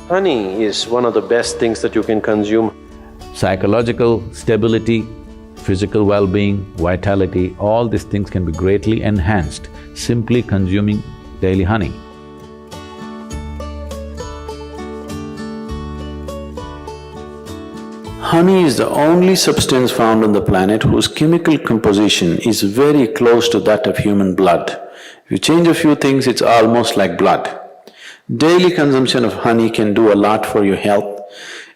Honey is one of the best things that you can consume. Psychological stability, physical well-being, vitality, all these things can be greatly enhanced simply consuming daily honey. Honey is the only substance found on the planet whose chemical composition is very close to that of human blood. If you change a few things, it's almost like blood. Daily consumption of honey can do a lot for your health,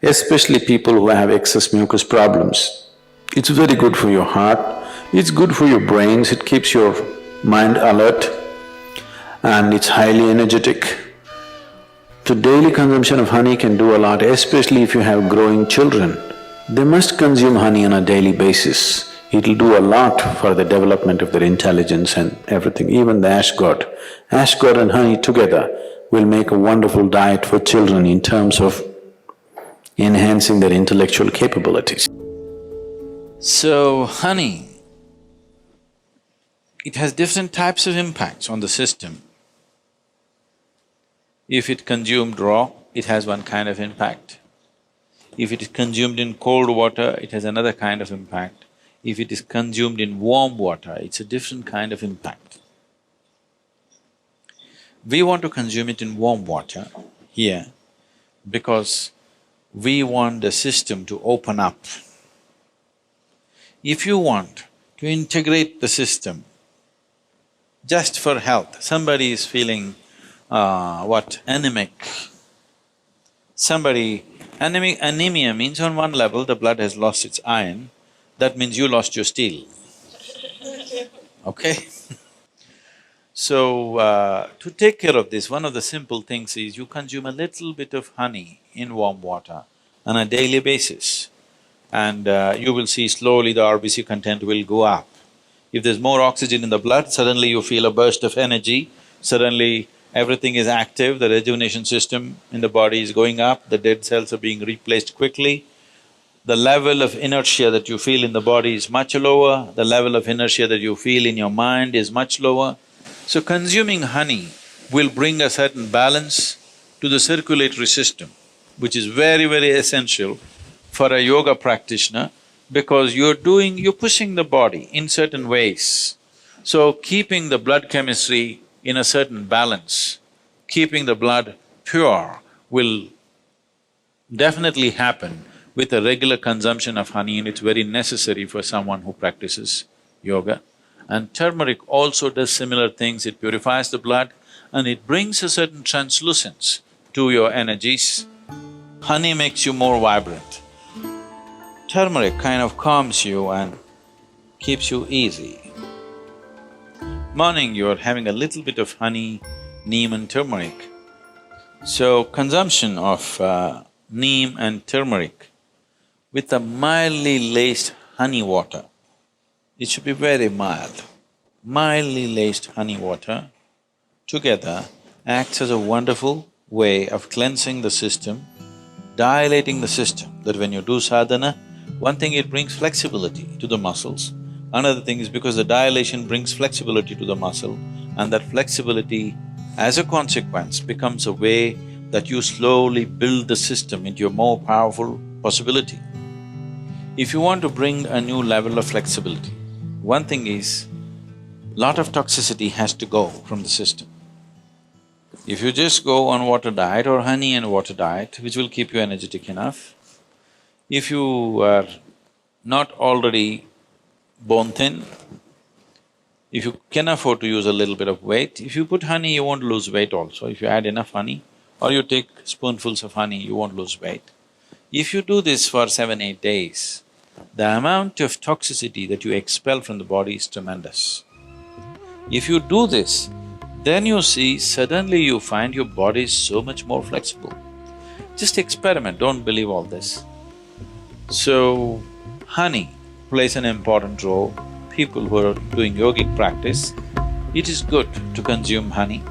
especially people who have excess mucus problems. It's very good for your heart, it's good for your brains, it keeps your mind alert, and it's highly energetic. So daily consumption of honey can do a lot, especially if you have growing children. They must consume honey on a daily basis. It'll do a lot for the development of their intelligence and everything, even the ash god. Ash god and honey together will make a wonderful diet for children in terms of enhancing their intellectual capabilities. So, honey, it has different types of impacts on the system. If it consumed raw, it has one kind of impact. If it is consumed in cold water, it has another kind of impact. If it is consumed in warm water, it's a different kind of impact. We want to consume it in warm water here because we want the system to open up. If you want to integrate the system just for health, somebody is feeling anemic. Anemia means on one level the blood has lost its iron, that means you lost your steel, okay? So, to take care of this, one of the simple things is you consume a little bit of honey in warm water on a daily basis, and you will see slowly the RBC content will go up. If there's more oxygen in the blood, suddenly you feel a burst of energy, suddenly everything is active, the rejuvenation system in the body is going up, the dead cells are being replaced quickly. The level of inertia that you feel in the body is much lower, the level of inertia that you feel in your mind is much lower. So consuming honey will bring a certain balance to the circulatory system, which is very, very essential for a yoga practitioner because you're pushing the body in certain ways. So keeping the blood chemistry in a certain balance, keeping the blood pure will definitely happen with a regular consumption of honey, and it's very necessary for someone who practices yoga. And turmeric also does similar things, it purifies the blood and it brings a certain translucence to your energies. Honey makes you more vibrant. Turmeric kind of calms you and keeps you easy. Morning you're having a little bit of honey, neem and turmeric. So consumption of neem and turmeric with a mildly laced honey water, it should be very mild. Mildly laced honey water together acts as a wonderful way of cleansing the system, dilating the system, that when you do sadhana, one thing it brings flexibility to the muscles. Another thing is because the dilation brings flexibility to the muscle, and that flexibility, as a consequence, becomes a way that you slowly build the system into a more powerful possibility. If you want to bring a new level of flexibility, one thing is, lot of toxicity has to go from the system. If you just go on water diet or honey and water diet, which will keep you energetic enough, if you are not already bone thin, if you can afford to use a little bit of weight, if you put honey, you won't lose weight also. If you add enough honey or you take spoonfuls of honey, you won't lose weight. If you do this for 7-8 days, the amount of toxicity that you expel from the body is tremendous. If you do this, then you see suddenly you find your body is so much more flexible. Just experiment, don't believe all this. So, honey plays an important role. People who are doing yogic practice, it is good to consume honey.